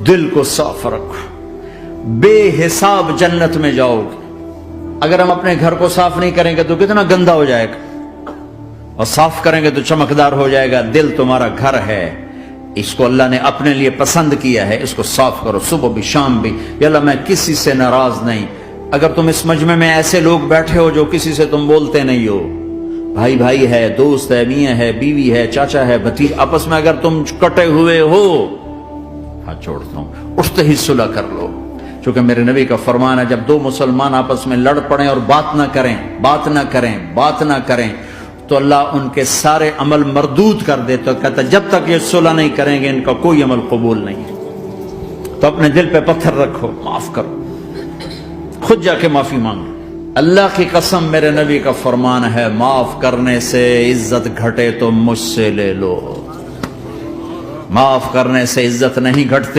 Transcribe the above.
دل کو صاف رکھو، بے حساب جنت میں جاؤ گے۔ اگر ہم اپنے گھر کو صاف نہیں کریں گے تو کتنا گندا ہو جائے گا، اور صاف کریں گے تو چمکدار ہو جائے گا۔ دل تمہارا گھر ہے، اس کو اللہ نے اپنے لیے پسند کیا ہے، اس کو صاف کرو صبح بھی شام بھی۔ یا اللہ میں کسی سے ناراض نہیں۔ اگر تم اس مجمع میں ایسے لوگ بیٹھے ہو جو کسی سے تم بولتے نہیں ہو، بھائی بھائی ہے، دوست ہے، میاں ہے، بیوی ہے، چاچا ہے، بھتیج، آپس میں اگر تم کٹے ہوئے ہو، ہاتھ چھوڑتا ہوں، اٹھتے ہی صلح کر لو۔ چونکہ میرے نبی کا فرمان ہے جب دو مسلمان آپس میں لڑ پڑیں اور بات نہ کریں تو اللہ ان کے سارے عمل مردود کر دے۔ تو کہتا جب تک یہ صلح نہیں کریں گے ان کا کوئی عمل قبول نہیں ہے۔ تو اپنے دل پہ پتھر رکھو، معاف کرو، خود جا کے معافی مانگو۔ اللہ کی قسم میرے نبی کا فرمان ہے معاف کرنے سے عزت گھٹے تو مجھ سے لے لو، معاف کرنے سے عزت نہیں گھٹتی۔